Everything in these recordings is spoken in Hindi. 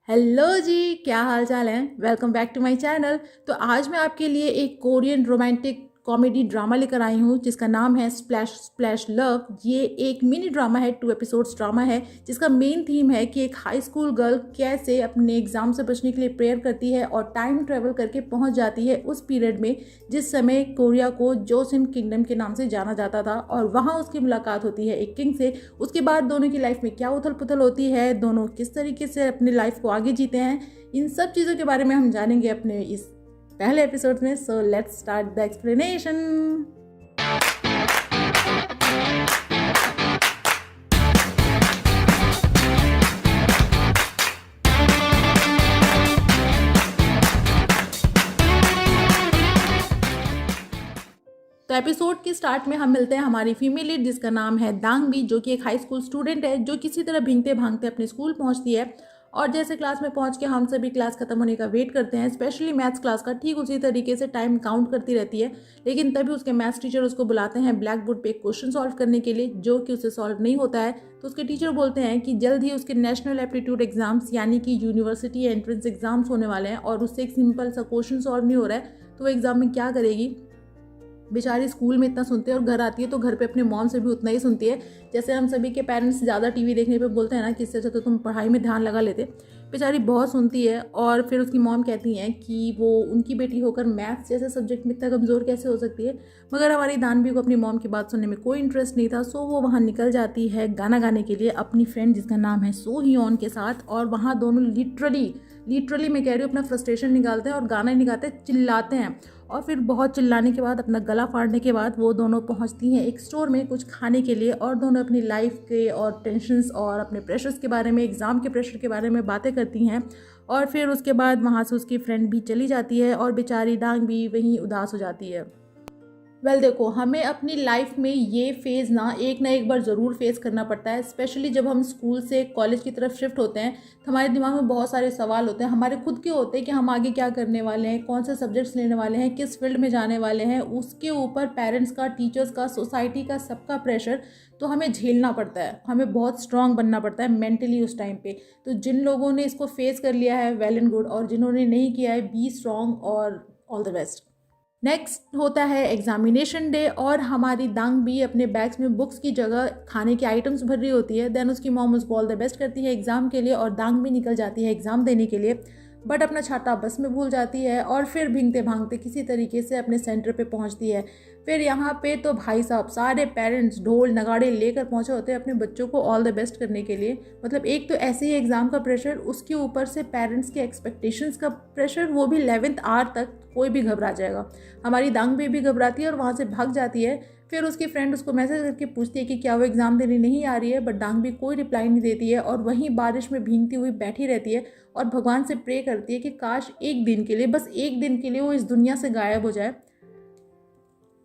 हेलो जी, क्या हाल चाल है। Welcome back to my channel. तो आज मैं आपके लिए एक कोरियन रोमांटिक कॉमेडी ड्रामा लेकर आई हूँ जिसका नाम है स्प्लैश स्प्लैश लव। ये एक मिनी ड्रामा है, 2 एपिसोड्स ड्रामा है जिसका मेन थीम है कि एक हाई स्कूल गर्ल कैसे अपने एग्जाम से बचने के लिए प्रेयर करती है और टाइम ट्रेवल करके पहुँच जाती है उस पीरियड में जिस समय कोरिया को जोसिन किंगडम के नाम से जाना जाता था, और वहाँ उसकी मुलाकात होती है एक किंग से। उसके बाद दोनों की लाइफ में क्या उथल पुथल होती है, दोनों किस तरीके से अपनी लाइफ को आगे जीते हैं, इन सब चीज़ों के बारे में हम जानेंगे अपने इस पहले एपिसोड में। So let's start the explanation. तो एपिसोड के स्टार्ट में हम मिलते हैं हमारी फीमेल लीड जिसका नाम है दांगबी, जो कि एक हाई स्कूल स्टूडेंट है जो किसी तरह भीगते भागते अपने स्कूल पहुंचती है। और जैसे क्लास में पहुंच के हम सभी क्लास खत्म होने का वेट करते हैं, स्पेशली मैथ्स क्लास का, ठीक उसी तरीके से टाइम काउंट करती रहती है। लेकिन तभी उसके मैथ्स टीचर उसको बुलाते हैं ब्लैक बोर्ड पे एक क्वेश्चन सॉल्व करने के लिए, जो कि उसे सॉल्व नहीं होता है। तो उसके टीचर बोलते हैं कि जल्द ही उसके नेशनल एप्टीट्यूड एग्जाम्स यानी कि यूनिवर्सिटी एंट्रेंस एग्जाम्स होने वाले हैं और उससे एक सिंपल सा क्वेश्चन सॉल्व नहीं हो रहा है, तो वो एग्जाम में क्या करेगी। बेचारी स्कूल में इतना सुनते हैं और घर आती है तो घर पे अपने मॉम से भी उतना ही सुनती है। जैसे हम सभी के पेरेंट्स ज़्यादा टीवी देखने पे बोलते हैं ना कि इससे अच्छा तो तुम पढ़ाई में ध्यान लगा लेते। बेचारी बहुत सुनती है और फिर उसकी मॉम कहती हैं कि वो उनकी बेटी होकर मैथ्स जैसे सब्जेक्ट में इतना कमज़ोर कैसे हो सकती है। मगर हमारी दानवी को अपनी मॉम की बात सुनने में कोई इंटरेस्ट नहीं था, सो वो वहाँ निकल जाती है गाना गाने के लिए अपनी फ्रेंड जिसका नाम है सो हियोन के साथ। और वहाँ दोनों लिटरली मैं कह रही हूँ अपना फ्रस्ट्रेशन निकालते हैं और गाना ही निकालते हैं, चिल्लाते हैं। और फिर बहुत चिल्लाने के बाद, अपना गला फाड़ने के बाद वो दोनों पहुंचती हैं एक स्टोर में कुछ खाने के लिए, और दोनों अपनी लाइफ के और टेंशन्स और अपने प्रेशर्स के बारे में, एग्ज़ाम के प्रेशर के बारे में बातें करती हैं। और फिर उसके बाद वहाँ से उसकी फ्रेंड भी चली जाती है और बेचारी दांग भी वहीं उदास हो जाती है। देखो, हमें अपनी लाइफ में ये फेज़ ना एक बार ज़रूर फेस करना पड़ता है, स्पेशली जब हम स्कूल से कॉलेज की तरफ शिफ्ट होते हैं तो हमारे दिमाग में बहुत सारे सवाल होते हैं, हमारे खुद के होते हैं कि हम आगे क्या करने वाले हैं, कौन से सब्जेक्ट्स लेने वाले हैं, किस फील्ड में जाने वाले हैं। उसके ऊपर पेरेंट्स का, टीचर्स का, सोसाइटी का, सबका प्रेशर तो हमें झेलना पड़ता है। हमें बहुत स्ट्रांग बनना पड़ता है मेंटली उस टाइम पे। तो जिन लोगों ने इसको फेस कर लिया है वेल एंड गुड, और जिन्होंने नहीं किया है बी स्ट्रांग और ऑल द बेस्ट। नेक्स्ट होता है एग्जामिनेशन डे, और हमारी दांग भी अपने बैग्स में बुक्स की जगह खाने के आइटम्स भर रही होती है। देन उसकी मॉम उसको ऑल द बेस्ट करती है एग्ज़ाम के लिए, और दांग भी निकल जाती है एग्ज़ाम देने के लिए, बट अपना छाता बस में भूल जाती है और फिर भीगते भागते किसी तरीके से अपने सेंटर पे पहुंचती है। फिर यहाँ पे तो भाई साहब सारे पेरेंट्स ढोल नगाड़े लेकर पहुंचे होते हैं अपने बच्चों को ऑल द बेस्ट करने के लिए। मतलब एक तो ऐसे ही एग्ज़ाम का प्रेशर, उसके ऊपर से पेरेंट्स के एक्सपेक्टेशंस का प्रेशर, वो भी 11th आवर तक कोई भी घबरा जाएगा। हमारी दांग भी घबराती है और वहाँ से भाग जाती है। फिर उसकी फ्रेंड उसको मैसेज करके पूछती है कि क्या वो एग्ज़ाम देने नहीं आ रही है, बट दांग भी कोई रिप्लाई नहीं देती है और वहीं बारिश में भीगती हुई बैठी रहती है और भगवान से प्रे करती है कि काश एक दिन के लिए, बस एक दिन के लिए वो इस दुनिया से गायब हो जाए।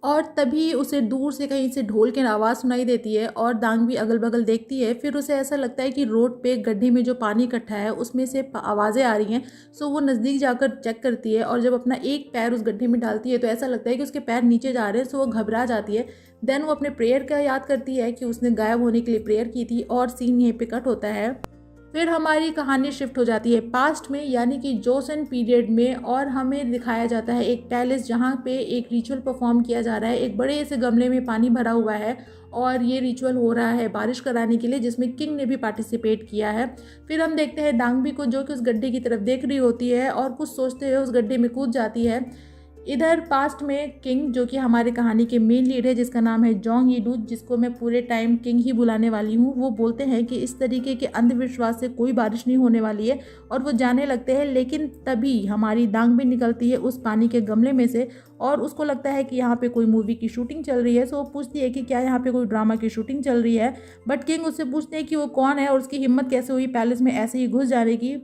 और तभी उसे दूर से कहीं से ढोल की आवाज़ सुनाई देती है और दांग भी अगल बगल देखती है। फिर उसे ऐसा लगता है कि रोड पे गड्ढे में जो पानी इकट्ठा है उसमें से आवाज़ें आ रही हैं। सो वो नज़दीक जाकर चेक करती है और जब अपना एक पैर उस गड्ढे में डालती है तो ऐसा लगता है कि उसके पैर नीचे जा रहे हैं। सो वो घबरा जाती है। देन वो अपने प्रेयर का याद करती है कि उसने गायब होने के लिए प्रेयर की थी, और सीन यहीं पे कट होता है। फिर हमारी कहानी शिफ्ट हो जाती है पास्ट में, यानी कि जोसेन पीरियड में, और हमें दिखाया जाता है एक पैलेस जहाँ पे एक रिचुअल परफॉर्म किया जा रहा है। एक बड़े से गमले में पानी भरा हुआ है और ये रिचुअल हो रहा है बारिश कराने के लिए, जिसमें किंग ने भी पार्टिसिपेट किया है। फिर हम देखते हैं दांगबी को, जो कि उस गड्ढे की तरफ देख रही होती है और कुछ सोचते हुए उस गड्ढे में कूद जाती है। इधर पास्ट में किंग, जो कि हमारे कहानी के मेन लीड है जिसका नाम है जोंग यीडू, जिसको मैं पूरे टाइम किंग ही बुलाने वाली हूँ, वो बोलते हैं कि इस तरीके के अंधविश्वास से कोई बारिश नहीं होने वाली है, और वो जाने लगते हैं। लेकिन तभी हमारी दांग भी निकलती है उस पानी के गमले में से, और उसको लगता है कि यहाँ पे कोई मूवी की शूटिंग चल रही है। सो वो पूछती है कि क्या यहाँ पे कोई ड्रामा की शूटिंग चल रही है, बट किंग उससे पूछते हैं कि वो कौन है और उसकी हिम्मत कैसे हुई पैलेस में ऐसे ही घुस जाने की।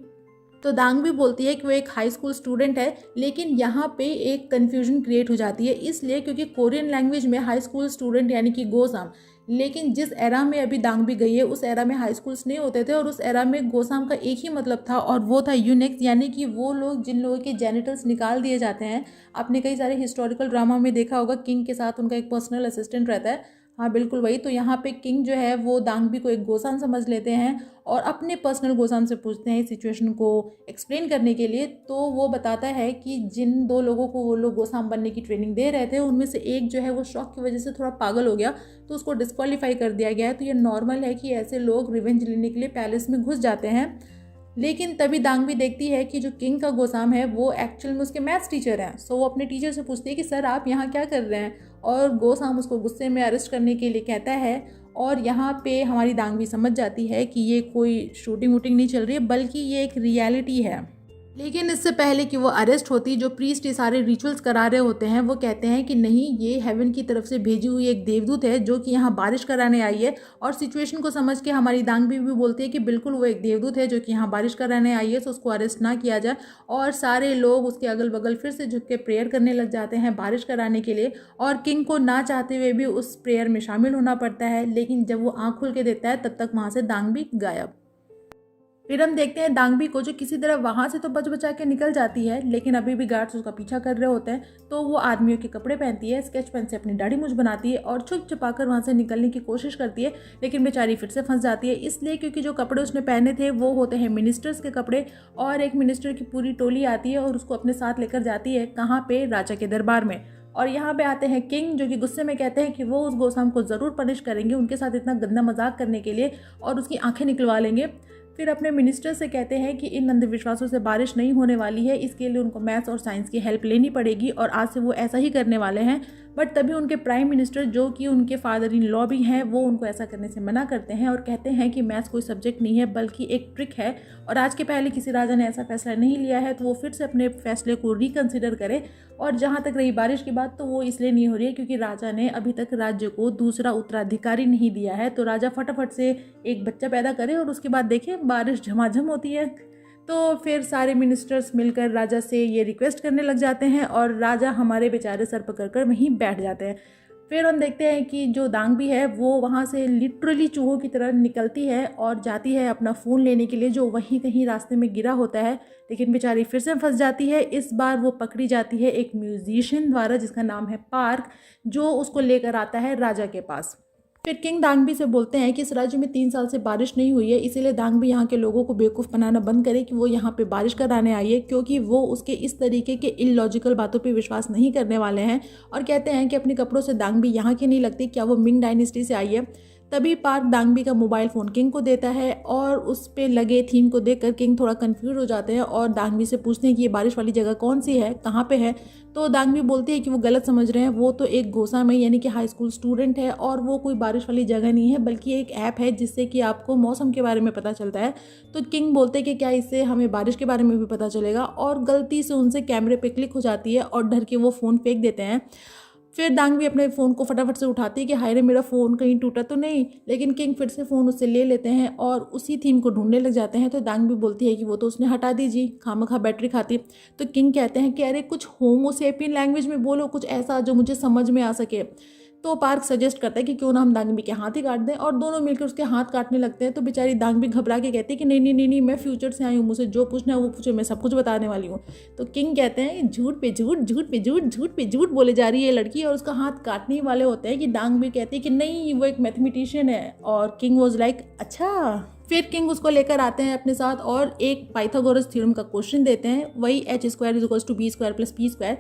तो दांग भी बोलती है कि वो एक हाई स्कूल स्टूडेंट है, लेकिन यहाँ पे एक कन्फ्यूजन क्रिएट हो जाती है, इसलिए क्योंकि कोरियन लैंग्वेज में हाई स्कूल स्टूडेंट यानी कि गोसाम, लेकिन जिस एरा में अभी दांग भी गई है उस एरा में हाई स्कूल्स नहीं होते थे, और उस एरा में गोसाम का एक ही मतलब था और वो था यूनिक्स, यानी कि वो लोग जिन लोगों के जेनिटल्स निकाल दिए जाते हैं। आपने कई सारे हिस्टोरिकल ड्रामा में देखा होगा, किंग के साथ उनका एक पर्सनल असिस्टेंट रहता है। हाँ बिल्कुल वही। तो यहाँ पे किंग जो है वो दांगबी को एक गोसान समझ लेते हैं और अपने पर्सनल गोसान से पूछते हैं इस सिचुएशन को एक्सप्लेन करने के लिए। तो वो बताता है कि जिन 2 लोगों को वो लोग गोसाम बनने की ट्रेनिंग दे रहे थे उनमें से एक जो है वो शॉक की वजह से थोड़ा पागल हो गया, तो उसको डिस्क्वालीफाई कर दिया गया है। तो ये नॉर्मल है कि ऐसे लोग रिवेंज लेने के लिए पैलेस में घुस जाते हैं। लेकिन तभी दांगबी देखती है कि जो किंग का गोसाम है वो एक्चुअल में उसके मैथ्स टीचर हैं। सो वो अपने टीचर से पूछती है कि सर आप यहाँ क्या कर रहे हैं, और गोसाम उसको गुस्से में अरेस्ट करने के लिए कहता है। और यहाँ पे हमारी दांगबी समझ जाती है कि ये कोई शूटिंग वूटिंग नहीं चल रही है बल्कि ये एक रियलिटी है। लेकिन इससे पहले कि वो अरेस्ट होती, जो प्रीस्ट ये सारे रिचुअल्स करा रहे होते हैं वो कहते हैं कि नहीं, ये हेवन की तरफ से भेजी हुई एक देवदूत है जो कि यहाँ बारिश कराने आई है। और सिचुएशन को समझ के हमारी दांगबी भी बोलती है कि बिल्कुल वो एक देवदूत है जो कि यहाँ बारिश कराने आई है, तो उसको अरेस्ट ना किया जाए। और सारे लोग उसके अगल बगल फिर से झुक के प्रेयर करने लग जाते हैं बारिश कराने के लिए। और किंग को ना चाहते हुए भी उस प्रेयर में शामिल होना पड़ता है। लेकिन जब वो आँख खोल के देता है तब तक वहाँ से दांगबी गायब। फिर हम देखते हैं दांगबी को जो किसी तरह वहाँ से तो बच बचा के निकल जाती है, लेकिन अभी भी गार्ड्स उसका पीछा कर रहे होते हैं। तो वो आदमियों के कपड़े पहनती है, स्केच पेन से अपनी दाढ़ी मूंछ बनाती है और छुप छुपा कर वहाँ से निकलने की कोशिश करती है। लेकिन बेचारी फिर से फंस जाती है, इसलिए क्योंकि जो कपड़े उसने पहने थे वो होते हैं मिनिस्टर्स के कपड़े। और एक मिनिस्टर की पूरी टोली आती है और उसको अपने साथ लेकर जाती है, कहाँ पे, राजा के दरबार में। और यहाँ पे आते हैं किंग, जो कि गुस्से में कहते हैं कि वो उस गोसाम को ज़रूर पनिश करेंगे उनके साथ इतना गंदा मजाक करने के लिए, और उसकी आंखें निकलवा लेंगे। फिर अपने मिनिस्टर से कहते हैं कि इन अंधविश्वासों से बारिश नहीं होने वाली है, इसके लिए उनको मैथ्स और साइंस की हेल्प लेनी पड़ेगी, और आज से वो ऐसा ही करने वाले हैं। बट तभी उनके प्राइम मिनिस्टर, जो कि उनके फादर इन लॉ भी हैं, वो उनको ऐसा करने से मना करते हैं और कहते हैं कि मैथ्स कोई सब्जेक्ट नहीं है बल्कि एक ट्रिक है, और आज के पहले किसी राजा ने ऐसा फैसला नहीं लिया है, तो वो फिर से अपने फैसले को रिकन्सिडर करे। और जहाँ तक रही बारिश की बात, तो वो इसलिए नहीं हो रही है क्योंकि राजा ने अभी तक राज्य को दूसरा उत्तराधिकारी नहीं दिया है। तो राजा फटाफट से एक बच्चा पैदा करे और उसके बाद देखें बारिश झमाझम होती है। तो फिर सारे मिनिस्टर्स मिलकर राजा से ये रिक्वेस्ट करने लग जाते हैं और राजा हमारे बेचारे सर पकड़ कर वहीं बैठ जाते हैं। फिर हम देखते हैं कि जो दांगबी है वो वहाँ से लिटरली चूहों की तरह निकलती है और जाती है अपना फ़ोन लेने के लिए, जो वहीं कहीं रास्ते में गिरा होता है। लेकिन बेचारी फिर से फंस जाती है। इस बार वो पकड़ी जाती है एक म्यूजिशियन द्वारा जिसका नाम है पार्क, जो उसको लेकर आता है राजा के पास। फिर किंग दांगबी से बोलते हैं कि इस राज्य में 3 साल से बारिश नहीं हुई है, इसीलिए दांगबी यहाँ के लोगों को बेवकूफ़ बनाना बंद करे कि वो यहाँ पे बारिश कराने आई है, क्योंकि वो उसके इस तरीके के इलॉजिकल बातों पे विश्वास नहीं करने वाले हैं। और कहते हैं कि अपने कपड़ों से दांगबी यहाँ की नहीं लगती, क्या वो मिंग डायनेस्टी से आई है। तभी पार्क दांगबी का मोबाइल फ़ोन किंग को देता है और उस पे लगे थीम को देखकर किंग थोड़ा कंफ्यूज हो जाते हैं और दांगबी से पूछते हैं कि ये बारिश वाली जगह कौन सी है, कहाँ पे है। तो दांगबी बोलती है कि वो गलत समझ रहे हैं, वो तो एक गोसाम है यानी कि हाई स्कूल स्टूडेंट है, और वो कोई बारिश वाली जगह नहीं है बल्कि एक ऐप है जिससे कि आपको मौसम के बारे में पता चलता है। तो किंग बोलते हैं कि क्या इससे हमें बारिश के बारे में भी पता चलेगा, और गलती से उनसे कैमरे पे क्लिक हो जाती है और डर के वो फ़ोन फेंक देते हैं। फिर दांगबी अपने फ़ोन को फटाफट से उठाती है कि हाय रे मेरा फ़ोन कहीं टूटा तो नहीं। लेकिन किंग फिर से फ़ोन उससे ले लेते हैं और उसी थीम को ढूंढने लग जाते हैं। तो दांगबी बोलती है कि वो तो उसने हटा दीजिए, खामखा बैटरी खाती। तो किंग कहते हैं कि अरे कुछ होमोसेपियन लैंग्वेज में बोलो, कुछ ऐसा जो मुझे समझ में आ सके। तो पार्क सजेस्ट करता है कि क्यों ना हम दांगबी के हाथ ही काट दें, और दोनों मिलकर उसके हाथ काटने लगते हैं। तो बेचारी दांगबी घबरा के कहती है कि नहीं नहीं नहीं नहीं, मैं फ्यूचर से आई हूँ, मुझे जो पूछना है वो पूछो, मैं सब कुछ बताने वाली हूँ। तो किंग कहते हैं झूठ पे झूठ, झूठ पे झूठ, झूठ पे झूठ बोले जा रही है ये लड़की, और उसका हाथ काटने वाले होते हैं कि दांगबी कहती है कि नहीं वो एक मैथमेटिशियन है। और किंग वॉज लाइक अच्छा। फिर किंग उसको लेकर आते हैं अपने साथ और एक पाइथागोरस थ्योरम का क्वेश्चन देते हैं, वही h² = b² + p²,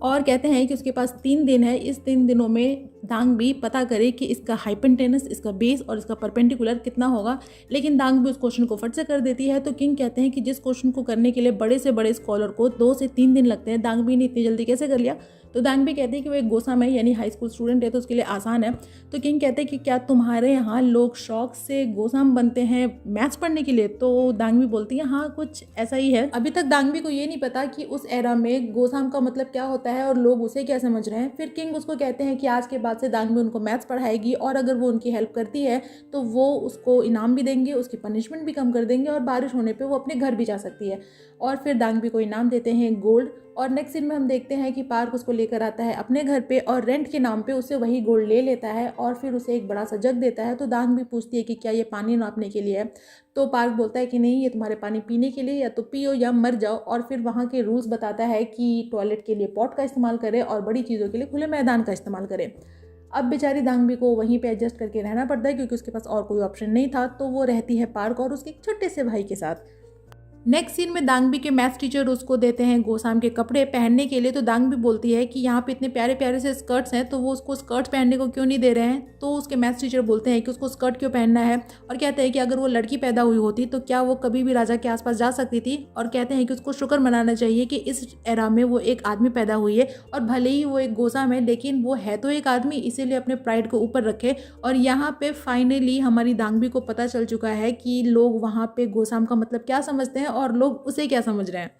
और कहते हैं कि उसके पास 3 दिन है, इस 3 दिनों में दांगबी पता करे कि इसका हाइपोटेनस, इसका बेस और इसका परपेंडिकुलर कितना होगा। लेकिन दांगबी उस क्वेश्चन को फट से कर देती है। तो किंग कहते हैं कि जिस क्वेश्चन को करने के लिए बड़े से बड़े स्कॉलर को 2 से 3 दिन लगते हैं, दांगबी ने इतनी जल्दी कैसे कर लिया। तो दांगबी कहती है कि वो एक गोसाम है यानी हाई स्कूल स्टूडेंट है, तो उसके लिए आसान है। तो किंग कहते हैं कि क्या तुम्हारे यहाँ लोग शौक से गोसाम बनते हैं मैथ्स पढ़ने के लिए। तो दांगबी बोलती है हाँ कुछ ऐसा ही है। अभी तक दांगबी को ये नहीं पता कि उस एरा में गोसाम का मतलब क्या होता है और लोग उसे क्या समझ रहे हैं। फिर किंग उसको कहते हैं कि आज के बाद से दांगबी उनको मैथ्स पढ़ाएगी, और अगर वो उनकी हेल्प करती है तो वो उसको इनाम भी देंगे, उसकी पनिशमेंट भी कम कर देंगे, और बारिश होने पे वो अपने घर भी जा सकती है। और फिर दांगबी को इनाम देते हैं गोल्ड। और नेक्स्ट सीन में हम देखते हैं कि पार्क उसको लेकर आता है अपने घर पे और रेंट के नाम पे उससे वही गोल्ड ले लेता है और फिर उसे एक बड़ा सा जग देता है। तो दांगबी पूछती है कि क्या ये पानी नापने के लिए है। तो पार्क बोलता है कि नहीं, ये तुम्हारे पानी पीने के लिए, या तो पियो या मर जाओ। और फिर वहाँ के रूल्स बताता है कि टॉयलेट के लिए पॉट का इस्तेमाल करें और बड़ी चीज़ों के लिए खुले मैदान का इस्तेमाल करें। अब बेचारी दांगबी को वहीं पे एडजस्ट करके रहना पड़ता है क्योंकि उसके पास और कोई ऑप्शन नहीं था, तो वो रहती है पार्क और उसके एक छोटे से भाई के साथ। नेक्स्ट सीन में दांगबी के मैथ्स टीचर उसको देते हैं गोसाम के कपड़े पहनने के लिए। तो दांगबी बोलती है कि यहाँ पे इतने प्यारे प्यारे से स्कर्ट्स हैं, तो वो उसको स्कर्ट्स पहनने को क्यों नहीं दे रहे हैं। तो उसके मैथ्स टीचर बोलते हैं कि उसको स्कर्ट क्यों पहनना है, और कहते हैं कि अगर वो लड़की पैदा हुई होती तो क्या वो कभी भी राजा के आसपास जा सकती थी, और कहते हैं कि उसको शुक्र मनाना चाहिए कि इस एरा में वो एक आदमी पैदा हुई है, और भले ही वो एक गोसाम है लेकिन वो है तो एक आदमी, इसीलिए अपने प्राइड को ऊपर रखे। और यहाँ पे फाइनली हमारी दांगबी को पता चल चुका है कि लोग वहाँ पे गोसाम का मतलब क्या समझते हैं और लोग उसे क्या समझ रहे हैं।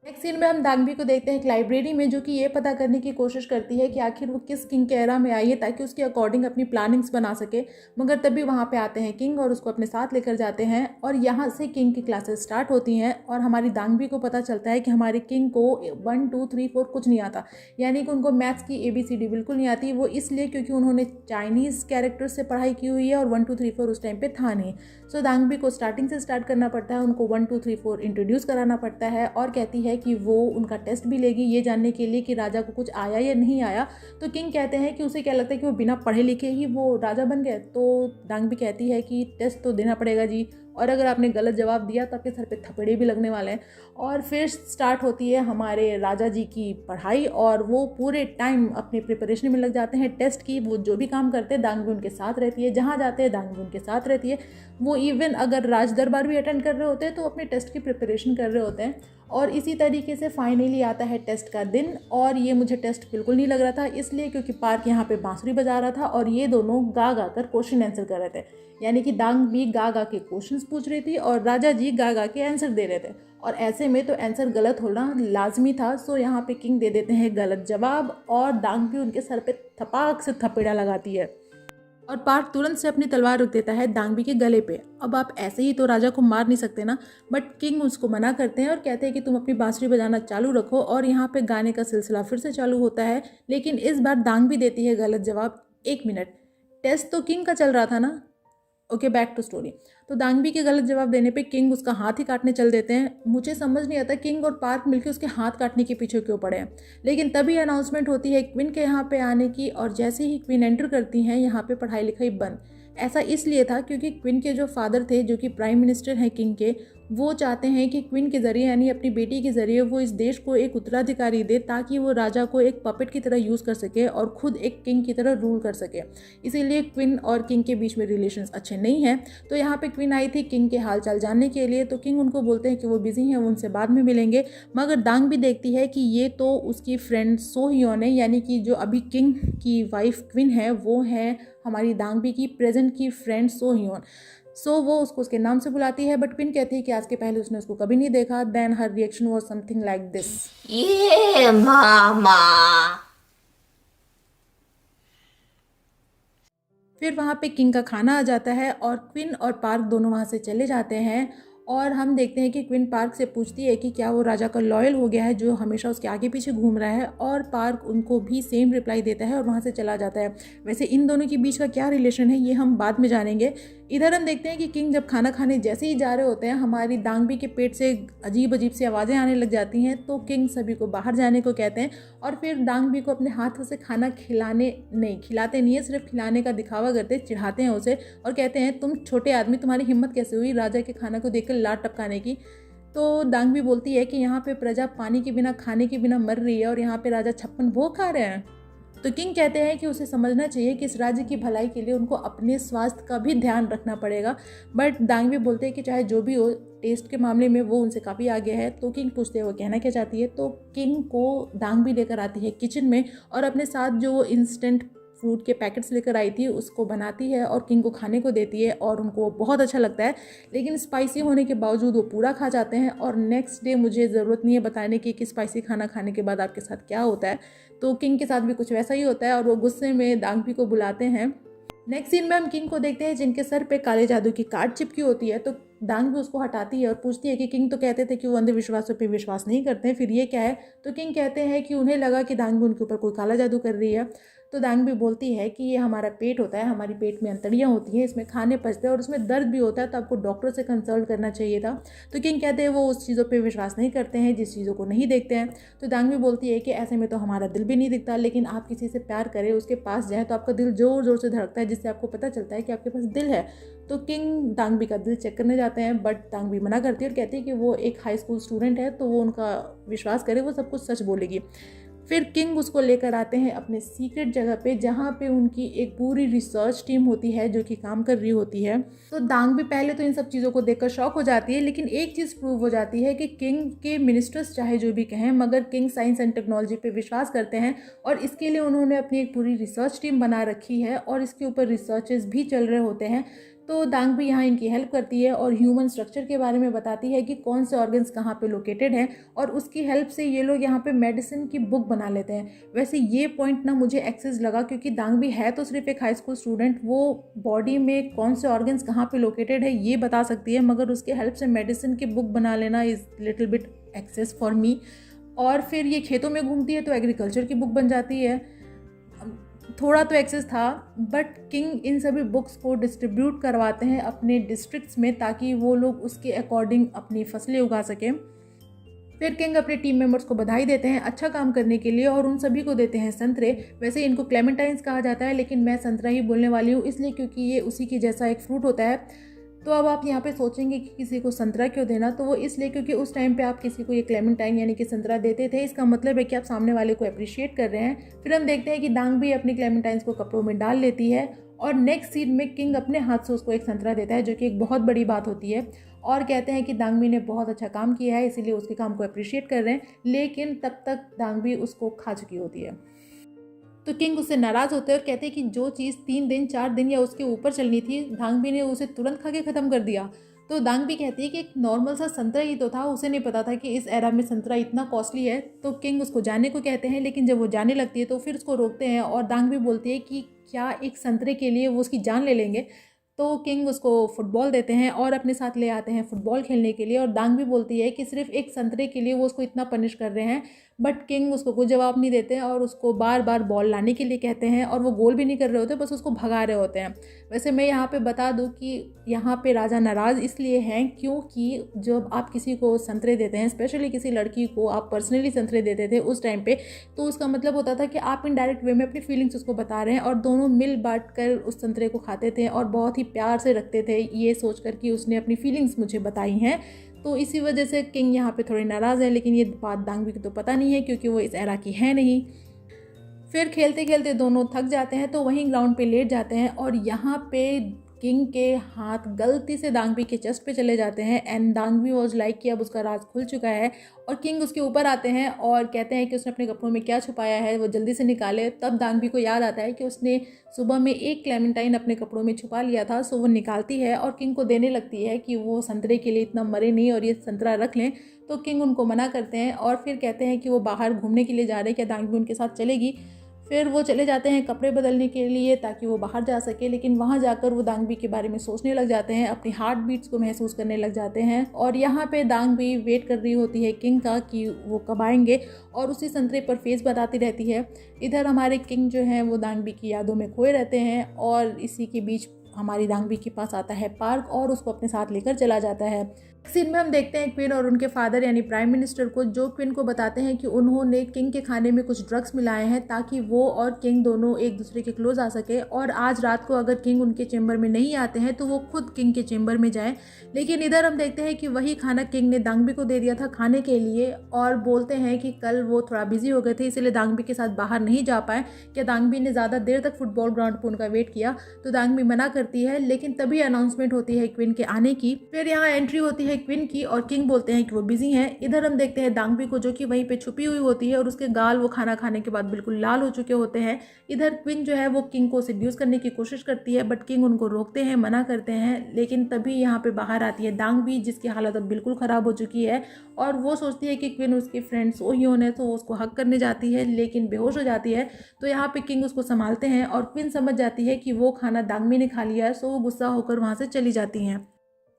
नेक्स्ट सीन में हम दांगबी को देखते हैं एक लाइब्रेरी में, जो कि ये पता करने की कोशिश करती है कि आखिर वो किस किंग के एरा में आई है ताकि उसके अकॉर्डिंग अपनी प्लानिंग्स बना सके। मगर तभी वहाँ पे आते हैं किंग और उसको अपने साथ लेकर जाते हैं, और यहाँ से किंग की क्लासेस स्टार्ट होती हैं। और हमारी दांगबी को पता चलता है कि हमारे किंग को 1 2 3 4 कुछ नहीं आता, यानी कि उनको मैथ्स की ABCD बिल्कुल नहीं आती। वो इसलिए क्योंकि उन्होंने चाइनीज़ कैरेक्टर से पढ़ाई की हुई है और 1 2 3 4 उस टाइम पे था नहीं। सो दांगबी को स्टार्टिंग से स्टार्ट करना पड़ता है, उनको 1 2 3 4 इंट्रोड्यूस कराना पड़ता है, और कहती है कि वो उनका टेस्ट भी लेगी ये जानने के लिए कि राजा को कुछ आया या नहीं आया। तो किंग कहते हैं कि उसे क्या लगता है कि वो बिना पढ़े लिखे ही वो राजा बन गए। तो दांगबी कहती है कि टेस्ट तो देना पड़ेगा जी, और अगर आपने गलत जवाब दिया तो आपके सर पे थप्पड़े भी लगने वाले हैं। और फिर स्टार्ट होती है हमारे राजा जी की पढ़ाई, और वो पूरे टाइम अपनी प्रिपरेशन में लग जाते हैं टेस्ट की। वो जो भी काम करते हैं दांगबी उनके साथ रहती है, जहाँ जाते हैं दांगबी उनके साथ रहती है। वो इवन अगर राज दरबार भी अटेंड कर रहे होते हैं तो अपने टेस्ट की प्रिपरेशन कर रहे होते हैं। और इसी तरीके से फाइनली आता है टेस्ट का दिन, और ये मुझे टेस्ट बिल्कुल नहीं लग रहा था, इसलिए क्योंकि पार्क यहाँ पे बांसुरी बजा रहा था और ये दोनों गा गा कर क्वेश्चन आंसर कर रहे थे। यानी कि दांगबी गा गा के क्वेश्चंस पूछ रही थी और राजा जी गा गा के आंसर दे रहे थे, और ऐसे में तो आंसर गलत होना लाजमी था। सो यहाँ पे किंग दे देते हैं गलत जवाब, और दांगबी उनके सर पे थपाक से थपेड़ा लगाती है, और पार्क तुरंत से अपनी तलवार रख देता है दांगबी के गले पे। अब आप ऐसे ही तो राजा को मार नहीं सकते ना, बट किंग उसको मना करते हैं और कहते हैं कि तुम अपनी बांसुरी बजाना चालू रखो। और यहाँ पे गाने का सिलसिला फिर से चालू होता है, लेकिन इस बार दांगबी देती है गलत जवाब। 1 मिनट, टेस्ट तो किंग का चल रहा था ना। Okay, back to story. तो दांगबी के गलत जवाब देने पे किंग उसका हाथ ही काटने चल देते हैं। मुझे समझ नहीं आता किंग और पार्क मिलकर उसके हाथ काटने के पीछे क्यों पड़े हैं। लेकिन तभी अनाउंसमेंट होती है क्वीन के यहाँ पे आने की, और जैसे ही क्वीन एंटर करती हैं यहाँ पे पढ़ाई लिखाई बंद। ऐसा इसलिए था क्योंकि क्वीन के जो फादर थे, जो कि प्राइम मिनिस्टर हैं किंग के, वो चाहते हैं कि क्वीन के ज़रिए यानी अपनी बेटी के ज़रिए वो इस देश को एक उत्तराधिकारी दे, ताकि वो राजा को एक पपेट की तरह यूज़ कर सके और खुद एक किंग की तरह रूल कर सके। इसीलिए क्वीन और किंग के बीच में रिलेशंस अच्छे नहीं हैं। तो यहाँ पे क्वीन आई थी किंग के हाल चाल जानने के लिए, तो किंग उनको बोलते हैं कि वो बिजी हैं, वो उनसे बाद में मिलेंगे। मगर दांगबी देखती है कि ये तो उसकी फ्रेंड सो हियोन है, यानी कि जो अभी किंग की वाइफ क्वीन है वो है हमारी दांगबी की प्रेजेंट की फ्रेंड सो हियोन। सो वो उसको उसके नाम से बुलाती है, बट क्वीन कहती है कि आज के पहले उसने उसको कभी नहीं देखा। Then her reaction was something like this, ये मामा। फिर वहाँ पे किंग का खाना आ जाता है और क्वीन और पार्क दोनों वहाँ से चले जाते हैं। और हम देखते हैं कि क्वीन पार्क से पूछती है कि क्या वो राजा का लॉयल हो गया है जो हमेशा उसके आगे पीछे घूम रहा है, और पार्क उनको भी सेम रिप्लाई देता है और वहाँ से चला जाता है। वैसे इन दोनों के बीच का क्या रिलेशन है ये हम बाद में जानेंगे। इधर हम देखते हैं कि किंग जब खाना खाने जैसे ही जा रहे होते हैं, हमारी दांगबी के पेट से अजीब अजीब सी आवाज़ें आने लग जाती हैं। तो किंग सभी को बाहर जाने को कहते हैं, और फिर दांगबी को अपने हाथों से खाना खिलाते नहीं है, सिर्फ खिलाने का दिखावा करते, चिढ़ाते हैं उसे और कहते हैं तुम छोटे आदमी, तुम्हारी हिम्मत कैसे हुई राजा के खाना को देखकर लात टपकाने की। तो दांगबी बोलती है कि यहाँ पे प्रजा पानी के बिना खाने के बिना मर रही है और यहाँ पे राजा 56 भोग खा रहे हैं। तो किंग कहते हैं कि उसे समझना चाहिए कि इस राज्य की भलाई के लिए उनको अपने स्वास्थ्य का भी ध्यान रखना पड़ेगा। बट दांगबी बोलते हैं कि चाहे जो भी हो, टेस्ट के मामले में वो उनसे काफ़ी आगे है। तो किंग पूछते हैं वो कहना क्या चाहती है। तो किंग को दांगबी लेकर आती है किचन में, और अपने साथ जो इंस्टेंट फूड के पैकेट्स लेकर आई थी उसको बनाती है और किंग को खाने को देती है, और उनको बहुत अच्छा लगता है। लेकिन स्पाइसी होने के बावजूद वो पूरा खा जाते हैं। और नेक्स्ट डे मुझे ज़रूरत नहीं है बताने की कि स्पाइसी खाना खाने के बाद आपके साथ क्या होता है। तो किंग के साथ भी कुछ वैसा ही होता है, और वो गुस्से में दांगबी को बुलाते हैं। नेक्स्ट सीन में हम किंग को देखते हैं जिनके सर पे काले जादू की कार्ड चिपकी होती है। तो दांग भी उसको हटाती है और पूछती है कि किंग तो कहते थे कि वो अंधविश्वासों पे विश्वास नहीं करते हैं, फिर ये क्या है। तो किंग कहते हैं कि उन्हें लगा कि दांग भी उनके ऊपर कोई काला जादू कर रही है। तो दांग भी बोलती है कि ये हमारा पेट होता है, हमारी पेट में अंतड़ियाँ होती हैं, इसमें खाने पचते हैं और उसमें दर्द भी होता है, तो आपको डॉक्टर से कंसल्ट करना चाहिए था। तो किंग कहते हैं वो उस चीज़ों पे विश्वास नहीं करते हैं जिस चीज़ों को नहीं देखते हैं। तो दांग भी बोलती है कि ऐसे में तो हमारा दिल भी नहीं दिखता, लेकिन आप किसी से प्यार करें, उसके पास जाएँ तो आपका दिल ज़ोर ज़ोर से धड़कता है, जिससे आपको पता चलता है कि आपके पास दिल है। तो किंग दांगबी का दिल चेक करने जाते हैं, बट दांगबी मना करती है और कहती है कि वो एक हाई स्कूल स्टूडेंट है, तो वो उनका विश्वास करे, वो सब कुछ सच बोलेगी। फिर किंग उसको लेकर आते हैं अपने सीक्रेट जगह पे, जहाँ पे उनकी एक पूरी रिसर्च टीम होती है जो कि काम कर रही होती है। तो दांगबी पहले तो इन सब चीज़ों को देखकर शॉक हो जाती है, लेकिन एक चीज़ प्रूव हो जाती है कि किंग के मिनिस्टर्स चाहे जो भी कहें, मगर किंग साइंस एंड टेक्नोलॉजी पे विश्वास करते हैं और इसके लिए उन्होंने अपनी एक पूरी रिसर्च टीम बना रखी है और इसके ऊपर रिसर्चेस भी चल रहे होते हैं। तो दांग भी यहाँ इनकी हेल्प करती है और ह्यूमन स्ट्रक्चर के बारे में बताती है कि कौन से ऑर्गन्स कहाँ पे लोकेटेड हैं, और उसकी हेल्प से ये लोग यहाँ पे मेडिसिन की बुक बना लेते हैं। वैसे ये पॉइंट ना मुझे एक्सेस लगा, क्योंकि दांग भी है तो सिर्फ एक हाई स्कूल स्टूडेंट, वो बॉडी में कौन से ऑर्गन्स कहाँ पे लोकेटेड है ये बता सकती है, मगर उसके हेल्प से मेडिसिन की बुक बना लेना is little bit excess for me. और फिर ये खेतों में घूमती है तो एग्रीकल्चर की बुक बन जाती है। थोड़ा तो एक्सेस था, बट किंग इन सभी बुक्स को डिस्ट्रीब्यूट करवाते हैं अपने डिस्ट्रिक्ट्स में, ताकि वो लोग उसके अकॉर्डिंग अपनी फसलें उगा सकें। फिर किंग अपने टीम मेंबर्स को बधाई देते हैं अच्छा काम करने के लिए और उन सभी को देते हैं संतरे। वैसे इनको क्लेमेंटाइन्स कहा जाता है, लेकिन मैं संतरा ही बोलने वाली हूँ, इसलिए क्योंकि ये उसी की जैसा एक फ्रूट होता है। तो अब आप यहाँ पे सोचेंगे कि किसी को संतरा क्यों देना, तो वो इसलिए क्योंकि उस टाइम पे आप किसी को ये क्लेमेंटाइन यानी कि संतरा देते थे, इसका मतलब है कि आप सामने वाले को अप्रिशिएट कर रहे हैं। फिर हम देखते हैं कि दांग भी अपनी क्लेमेंटाइन्स को कपड़ों में डाल लेती है और नेक्स्ट सीन में किंग अपने हाथ से उसको एक संतरा देता है, जो कि एक बहुत बड़ी बात होती है, और कहते हैं कि दांगबी ने बहुत अच्छा काम किया है, इसीलिए उसके काम को अप्रिशिएट कर रहे हैं। लेकिन तब तक दांगबी उसको खा चुकी होती है। तो किंग उससे नाराज़ होते हैं और कहते हैं कि जो चीज़ 3 दिन 4 दिन या उसके ऊपर चलनी थी, दांगबी ने उसे तुरंत खा के ख़त्म कर दिया। तो दांगबी कहती है कि एक नॉर्मल सा संतरा ही तो था, उसे नहीं पता था कि इस एरा में संतरा इतना कॉस्टली है। तो किंग उसको जाने को कहते हैं, लेकिन जब वो जाने लगती है तो फिर उसको रोकते हैं और दांगबी बोलती है कि क्या एक संतरे के लिए वो उसकी जान ले लेंगे। तो किंग उसको फुटबॉल देते हैं और अपने साथ ले आते हैं फुटबॉल खेलने के लिए, और दांगबी बोलती है कि सिर्फ एक संतरे के लिए वो उसको इतना पनिश कर रहे हैं, बट किंग उसको कोई जवाब नहीं देते हैं और उसको बार बार बॉल लाने के लिए कहते हैं, और वो गोल भी नहीं कर रहे होते, बस उसको भगा रहे होते हैं। वैसे मैं यहाँ पे बता दूँ कि यहाँ पे राजा नाराज़ इसलिए हैं क्योंकि जब आप किसी को संतरे देते हैं, स्पेशली किसी लड़की को आप पर्सनली संतरे देते थे उस टाइम पे, तो उसका मतलब होता था कि आप इनडायरेक्ट वे में अपनी फीलिंग्स उसको बता रहे हैं, और दोनों मिल बांट कर उस संतरे को खाते थे और बहुत ही प्यार से रखते थे, ये सोच कर कि उसने अपनी फीलिंग्स मुझे बताई हैं। तो इसी वजह से किंग यहाँ पे थोड़े नाराज़ है, लेकिन ये बात दांगबी को तो पता नहीं है क्योंकि वो इस एरा की है नहीं। फिर खेलते खेलते दोनों थक जाते हैं तो वहीं ग्राउंड पे लेट जाते हैं, और यहाँ पे किंग के हाथ गलती से दांगबी के चेस्ट पे चले जाते हैं, एंड दांगबी वाज लाइक कि अब उसका राज खुल चुका है, और किंग उसके ऊपर आते हैं और कहते हैं कि उसने अपने कपड़ों में क्या छुपाया है वो जल्दी से निकाले। तब दांगबी को याद आता है कि उसने सुबह में एक क्लेमेंटाइन अपने कपड़ों में छुपा लिया था, सो वो निकालती है और किंग को देने लगती है कि वो संतरे के लिए इतना मरे नहीं और ये संतरा रख लें। तो किंग उनको मना करते हैं और फिर कहते हैं कि वो बाहर घूमने के लिए जा रहे हैं, क्या दांगबी उनके साथ चलेगी। फिर वो चले जाते हैं कपड़े बदलने के लिए ताकि वो बाहर जा सके, लेकिन वहाँ जाकर वो दांगबी के बारे में सोचने लग जाते हैं, अपनी हार्ट बीट्स को महसूस करने लग जाते हैं, और यहाँ पे दांगबी वेट कर रही होती है किंग का कि वो कब आएंगे, और उसी संतरे पर फेस बताती रहती है। इधर हमारे किंग जो हैं वो दांगबी की यादों में खोए रहते हैं, और इसी के बीच हमारी दांगबी के पास आता है पार्क और उसको अपने साथ लेकर चला जाता है। सीन में हम देखते हैं क्वीन और उनके फादर यानी प्राइम मिनिस्टर को, जो क्वीन को बताते हैं कि उन्होंने किंग के खाने में कुछ ड्रग्स मिलाए हैं ताकि वो और किंग दोनों एक दूसरे के क्लोज आ सके, और आज रात को अगर किंग उनके चेंबर में नहीं आते हैं तो वो खुद किंग के चेंबर में जाएं। लेकिन इधर हम देखते हैं कि वही खाना किंग ने दांगबी को दे दिया था खाने के लिए, और बोलते हैं कि कल वो थोड़ा बिजी हो गए थे इसलिए दांगबी के साथ बाहर नहीं जा पाए। क्या दांगबी ने ज़्यादा देर तक फुटबॉल ग्राउंड पर उनका वेट किया, तो दांगबी मना करती है, लेकिन तभी अनाउंसमेंट होती है क्वीन के आने की। फिर यहाँ एंट्री होती है क्वीन की और किंग बोलते हैं कि वो बिजी हैं। इधर हम देखते हैं दांगबी को जो कि वहीं पे छुपी हुई होती है और उसके गाल वो खाना खाने के बाद बिल्कुल लाल हो चुके होते हैं। इधर क्वीन जो है वो किंग को सिड्यूस करने की कोशिश करती है, बट किंग उनको रोकते हैं, मना करते हैं। लेकिन तभी यहाँ पे बाहर आती है दांगबी, जिसकी हालत अब बिल्कुल ख़राब हो चुकी है, और वो सोचती है कि क्वीन उसके फ्रेंड सोह्योन है, तो वो उसको हक करने जाती है लेकिन बेहोश हो जाती है। तो यहाँ पे किंग उसको संभालते हैं और क्वीन समझ जाती है कि वो खाना दांगबी ने खा लिया है, सो वो गुस्सा होकर वहाँ से चली जाती हैं।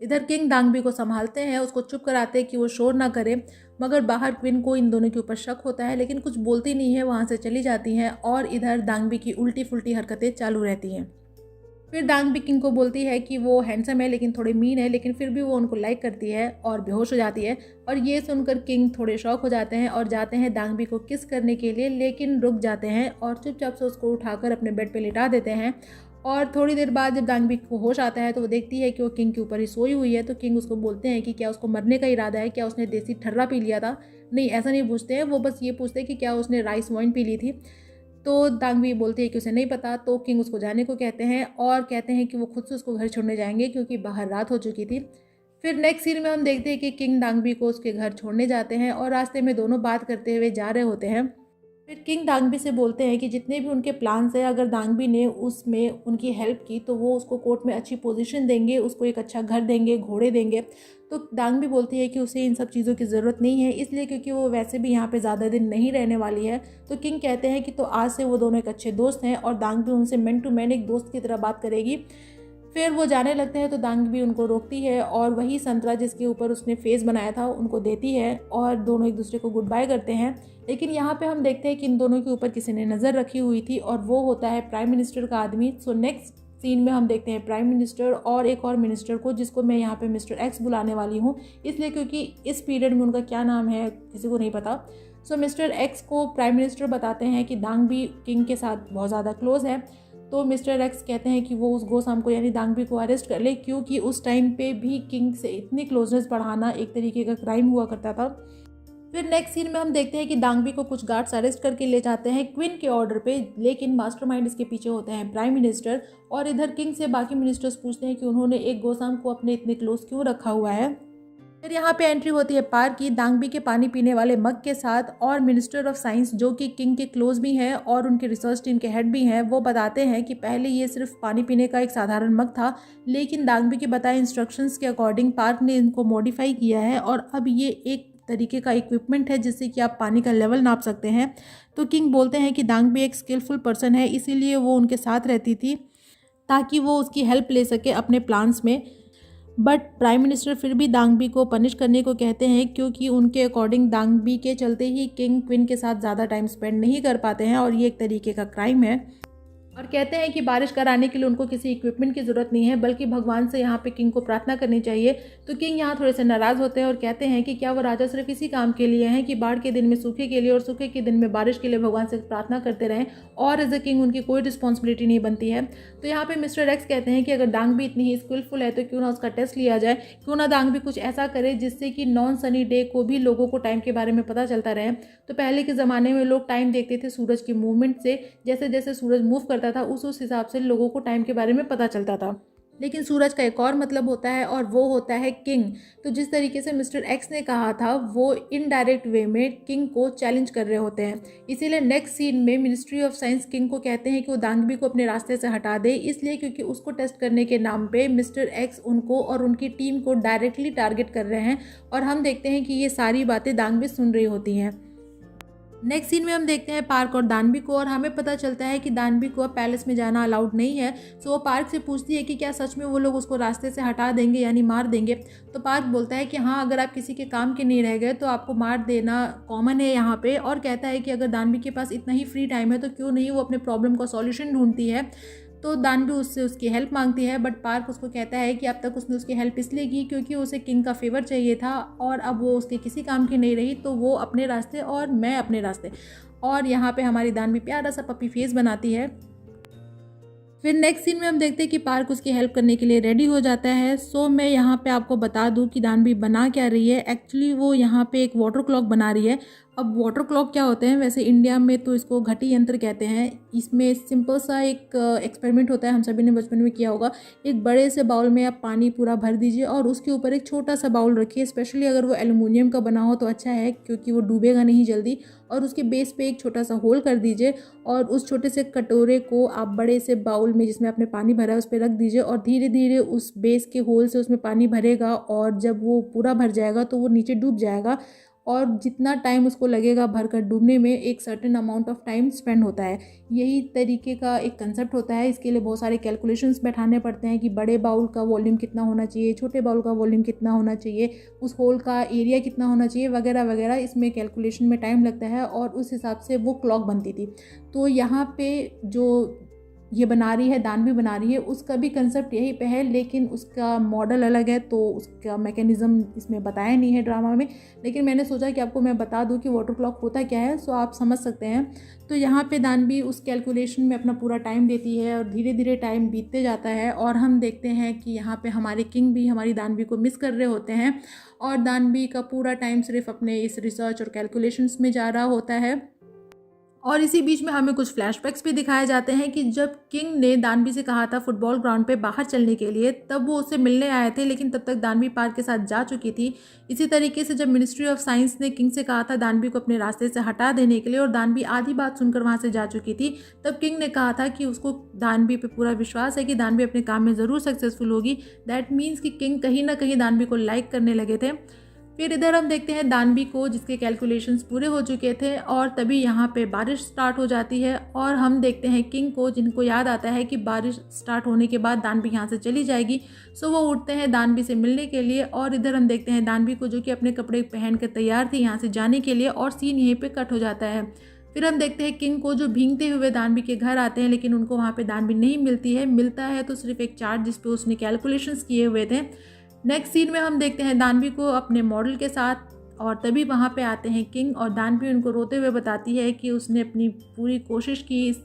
इधर किंग दांगबी को संभालते हैं, उसको चुप कराते हैं कि वो शोर ना करे, मगर बाहर क्विन को इन दोनों के ऊपर शक होता है, लेकिन कुछ बोलती नहीं है, वहाँ से चली जाती हैं और इधर दांगबी की उल्टी फुल्टी हरकतें चालू रहती हैं। फिर दांगबी किंग को बोलती है कि वो हैंडसम है लेकिन थोड़े मीन है, लेकिन फिर भी वो उनको लाइक करती है और बेहोश हो जाती है। और ये सुनकर किंग थोड़े शॉक हो जाते हैं और जाते हैं दांगबी को किस करने के लिए, लेकिन रुक जाते हैं और चुपचाप से उसको उठाकर अपने बेड पे लिटा देते हैं। और थोड़ी देर बाद जब दांगबी को होश आता है तो वो देखती है कि वो किंग के ऊपर ही सोई हुई है। तो किंग उसको बोलते हैं कि क्या उसको मरने का इरादा है, क्या उसने देसी ठर्रा पी लिया था। नहीं, ऐसा नहीं पूछते हैं, वो बस ये पूछते हैं कि क्या उसने राइस वाइन पी ली थी। तो दांगबी बोलती है कि उसे नहीं पता। तो किंग उसको जाने को कहते हैं और कहते हैं कि वो खुद से उसको घर छोड़ने जाएंगे क्योंकि बाहर रात हो चुकी थी। फिर नेक्स्ट सीन में हम देखते हैं कि किंग दांगबी को उसके घर छोड़ने जाते हैं और रास्ते में दोनों बात करते हुए जा रहे होते हैं। फिर किंग दांगबी से बोलते हैं कि जितने भी उनके प्लान्स हैं, अगर दांगबी ने उसमें उनकी हेल्प की तो वो उसको कोर्ट में अच्छी पोजीशन देंगे, उसको एक अच्छा घर देंगे, घोड़े देंगे। तो दांगबी बोलती है कि उसे इन सब चीज़ों की ज़रूरत नहीं है, इसलिए क्योंकि वो वैसे भी यहाँ पे ज़्यादा दिन नहीं रहने वाली है। तो किंग कहते हैं कि तो आज से वो दोनों एक अच्छे दोस्त हैं और दांगबी उनसे मैन टू मैन एक दोस्त की तरह बात करेगी। फिर वो जाने लगते हैं तो दांगबी उनको रोकती है और वही संतरा जिसके ऊपर उसने फेस बनाया था उनको देती है और दोनों एक दूसरे को गुड बाय करते हैं। लेकिन यहाँ पे हम देखते हैं कि इन दोनों के ऊपर किसी ने नज़र रखी हुई थी और वो होता है प्राइम मिनिस्टर का आदमी। सो नेक्स्ट सीन में हम देखते हैं प्राइम मिनिस्टर और एक और मिनिस्टर को, जिसको मैं यहाँ पे मिस्टर एक्स बुलाने वाली हूँ, इसलिए क्योंकि इस पीरियड में उनका क्या नाम है किसी को नहीं पता। सो मिस्टर एक्स को प्राइम मिनिस्टर बताते हैं कि दांगबी किंग के साथ बहुत ज़्यादा क्लोज है। तो मिस्टर एक्स कहते हैं कि वो उस गोसाम को यानी दांगबी को अरेस्ट कर ले, क्योंकि उस टाइम पे भी किंग से इतनी क्लोजनेस बढ़ाना एक तरीके का क्राइम हुआ करता था। फिर नेक्स्ट सीन में हम देखते हैं कि दांगबी को कुछ गार्ड्स अरेस्ट करके ले जाते हैं क्वीन के ऑर्डर पे, लेकिन मास्टरमाइंड इसके पीछे होते हैं प्राइम मिनिस्टर। और इधर किंग से बाकी मिनिस्टर्स पूछते हैं कि उन्होंने एक गोसाम को अपने इतने क्लोज क्यों रखा हुआ है। फिर यहाँ पे एंट्री होती है पार्क की दांगबी के पानी पीने वाले मग के साथ, और मिनिस्टर ऑफ साइंस जो कि किंग के क्लोज भी हैं और उनके रिसर्च टीम के हेड भी हैं, वो बताते हैं कि पहले ये सिर्फ पानी पीने का एक साधारण मग था, लेकिन दांगबी के बताए इंस्ट्रक्शंस के अकॉर्डिंग पार्क ने इनको मॉडिफाई किया है और अब ये एक तरीके का इक्विपमेंट है जिससे कि आप पानी का लेवल नाप सकते हैं। तो किंग बोलते हैं कि दांगबी एक स्किलफुल पर्सन है, इसीलिए वो उनके साथ रहती थी ताकि वो उसकी हेल्प ले सके अपने प्लान्स में। बट प्राइम मिनिस्टर फिर भी दांगबी को पनिश करने को कहते हैं, क्योंकि उनके अकॉर्डिंग दांगबी के चलते ही किंग क्वीन के साथ ज़्यादा टाइम स्पेंड नहीं कर पाते हैं और ये एक तरीके का क्राइम है। और कहते हैं कि बारिश कराने के लिए उनको किसी इक्विपमेंट की ज़रूरत नहीं है, बल्कि भगवान से यहाँ पे किंग को प्रार्थना करनी चाहिए। तो किंग यहाँ थोड़े से नाराज़ होते हैं और कहते हैं कि क्या वो राजा सिर्फ इसी काम के लिए हैं कि बाढ़ के दिन में सूखे के लिए और सूखे के दिन में बारिश के लिए भगवान से प्रार्थना करते रहें, और एज अ किंग उनकी कोई रिस्पॉन्सिबिलिटी नहीं बनती है। तो यहाँ पे मिस्टर एक्स कहते हैं कि अगर दांगबी इतनी ही स्किलफुल है तो क्यों ना उसका टेस्ट लिया जाए, क्यों ना दांगबी कुछ ऐसा करे जिससे कि नॉन सनी डे को भी लोगों को टाइम के बारे में पता चलता रहे। तो पहले के ज़माने में लोग टाइम देखते थे सूरज की मूवमेंट से, जैसे जैसे सूरज मूव करता था उस हिसाब से लोगों को टाइम के बारे में पता चलता था। लेकिन सूरज का एक और मतलब होता है और वो होता है किंग। तो जिस तरीके से मिस्टर एक्स ने कहा था वो इनडायरेक्ट वे में किंग को चैलेंज कर रहे होते हैं। इसीलिए नेक्स्ट सीन में मिनिस्ट्री ऑफ साइंस किंग को कहते हैं कि वो दांगबी को अपने रास्ते से हटा दे, इसलिए क्योंकि उसको टेस्ट करने के नाम पे मिस्टर एक्स उनको और उनकी टीम को डायरेक्टली टारगेट कर रहे हैं। और हम देखते हैं कि ये सारी बातें दांगबी सुन रही होती हैं। नेक्स्ट सीन में हम देखते हैं पार्क और दानवी को, और हमें पता चलता है कि दानवी को अब पैलेस में जाना अलाउड नहीं है। सो वो पार्क से पूछती है कि क्या सच में वो लोग उसको रास्ते से हटा देंगे यानी मार देंगे। तो पार्क बोलता है कि हाँ, अगर आप किसी के काम के नहीं रह गए तो आपको मार देना कॉमन है यहाँ पे, और कहता है कि अगर दानवी के पास इतना ही फ्री टाइम है तो क्यों नहीं वो अपने प्रॉब्लम का सॉल्यूशन ढूंढती है। तो दानवी उससे उसकी हेल्प मांगती है, बट पार्क उसको कहता है कि अब तक उसने उसकी हेल्प इसलिए की क्योंकि उसे किंग का फेवर चाहिए था, और अब वो उसके किसी काम की नहीं रही, तो वो अपने रास्ते और मैं अपने रास्ते। और यहाँ पे हमारी दानवी प्यारा सा पपी फेस बनाती है। फिर नेक्स्ट सीन में हम देखते हैं कि पार्क उसकी हेल्प करने के लिए रेडी हो जाता है। सो मैं यहाँ पे आपको बता दूँ कि दानवी बना क्या रही है। एक्चुअली वो यहाँ पे एक वाटर क्लॉक बना रही है। अब वाटर क्लॉक क्या होते हैं, वैसे इंडिया में तो इसको घटी यंत्र कहते हैं। इसमें सिंपल सा एक एक्सपेरिमेंट होता है, हम सभी ने बचपन में किया होगा। एक बड़े से बाउल में आप पानी पूरा भर दीजिए और उसके ऊपर एक छोटा सा बाउल रखिए, स्पेशली अगर वो एल्युमिनियम का बना हो तो अच्छा है क्योंकि वो डूबेगा नहीं जल्दी। और उसके बेस पे एक छोटा सा होल कर दीजिए और उस छोटे से कटोरे को आप बड़े से बाउल में जिसमें आपने पानी भरा है उस पर रख दीजिए, और धीरे धीरे उस बेस के होल से उसमें पानी भरेगा, और जब वो पूरा भर जाएगा तो वो नीचे डूब जाएगा। और जितना टाइम उसको लगेगा भरकर डूबने में एक certain amount of time spend होता है। यही तरीके का एक कंसेप्ट होता है। इसके लिए बहुत सारे कैलकुलेशंस बैठाने पड़ते हैं कि बड़े बाउल का वॉल्यूम कितना होना चाहिए, छोटे बाउल का वॉल्यूम कितना होना चाहिए, उस होल का एरिया कितना होना चाहिए, वगैरह वगैरह। इसमें कैलकुलेशन में टाइम लगता है और उस हिसाब से वो क्लॉक बनती थी। तो यहाँ पे जो ये बना रही है, दानवी बना रही है, उसका भी कंसेप्ट यही पे है, लेकिन उसका मॉडल अलग है, तो उसका मैकेनिज़्म इसमें बताया नहीं है ड्रामा में। लेकिन मैंने सोचा कि आपको मैं बता दूं कि वाटर क्लॉक होता क्या है, सो आप समझ सकते हैं। तो यहाँ पे दानवी उस कैलकुलेशन में अपना पूरा टाइम देती है और धीरे धीरे टाइम बीतते जाता है और हम देखते हैं कि यहाँ पे हमारे किंग भी हमारी दानवी को मिस कर रहे होते हैं और दानवी का पूरा टाइम सिर्फ अपने इस रिसर्च और कैलकुलेशंस में जा रहा होता है। और इसी बीच में हमें कुछ फ्लैशबैक्स भी दिखाए जाते हैं कि जब किंग ने दानवी से कहा था फुटबॉल ग्राउंड पे बाहर चलने के लिए, तब वो उससे मिलने आए थे, लेकिन तब तक दानवी पार्क के साथ जा चुकी थी। इसी तरीके से जब मिनिस्ट्री ऑफ साइंस ने किंग से कहा था दानवी को अपने रास्ते से हटा देने के लिए और दानवी आधी बात सुनकर वहाँ से जा चुकी थी, तब किंग ने कहा था कि उसको दानवी पे पूरा विश्वास है कि दानवी अपने काम में ज़रूर सक्सेसफुल होगी। दैट मीन्स कि किंग कहीं ना कहीं दानवी को लाइक करने लगे थे। फिर इधर हम देखते हैं दानवी को, जिसके कैलकुलेशंस पूरे हो चुके थे और तभी यहाँ पे बारिश स्टार्ट हो जाती है और हम देखते हैं किंग को, जिनको याद आता है कि बारिश स्टार्ट होने के बाद दानवी यहाँ से चली जाएगी। सो वो उठते हैं दानवी से मिलने के लिए और इधर हम देखते हैं दानवी को, जो कि अपने कपड़े पहन कर तैयार थी यहाँ से जाने के लिए, और सीन यहीं पर कट हो जाता है। फिर हम देखते हैं किंग को, जो भीगते हुए दानवी के घर आते हैं, लेकिन उनको वहाँ पे दानवी नहीं मिलती है। मिलता है तो सिर्फ एक चार्ट जिस पे उसने कैलकुलेशंस किए हुए थे। नेक्स्ट सीन में हम देखते हैं दानवी को अपने मॉडल के साथ और तभी वहाँ पे आते हैं किंग और दानवी उनको रोते हुए बताती है कि उसने अपनी पूरी कोशिश की इस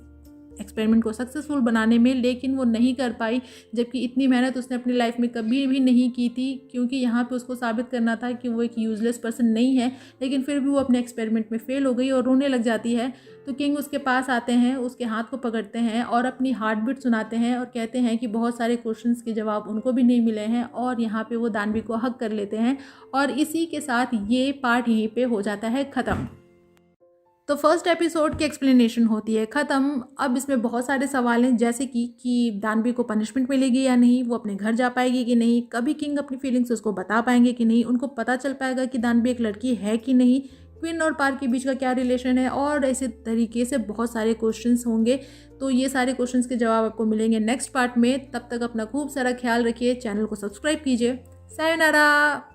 एक्सपेरिमेंट को सक्सेसफुल बनाने में, लेकिन वो नहीं कर पाई, जबकि इतनी मेहनत उसने अपनी लाइफ में कभी भी नहीं की थी, क्योंकि यहाँ पे उसको साबित करना था कि वो एक यूज़लेस पर्सन नहीं है। लेकिन फिर भी वो अपने एक्सपेरिमेंट में फेल हो गई और रोने लग जाती है। तो किंग उसके पास आते हैं, उसके हाथ को पकड़ते हैं और अपनी हार्ट बीट सुनाते हैं और कहते हैं कि बहुत सारे क्वेश्चंस के जवाब उनको भी नहीं मिले हैं, और यहाँ पे वो दानवी को हक कर लेते हैं। और इसी के साथ ये पार्ट यहीं पे हो जाता है ख़त्म। तो फर्स्ट एपिसोड की एक्सप्लेनेशन होती है ख़त्म। अब इसमें बहुत सारे सवाल हैं, जैसे कि दानवी को पनिशमेंट मिलेगी या नहीं, वो अपने घर जा पाएगी कि नहीं, कभी किंग अपनी फीलिंग्स उसको बता पाएंगे कि नहीं, उनको पता चल पाएगा कि दानवी एक लड़की है कि नहीं, क्वीन और पार्क के बीच का क्या रिलेशन है, और ऐसे तरीके से बहुत सारे क्वेश्चंस होंगे। तो ये सारे क्वेश्चंस के जवाब आपको मिलेंगे नेक्स्ट पार्ट में। तब तक अपना खूब सारा ख्याल रखिए, चैनल को सब्सक्राइब कीजिए। सायोनारा।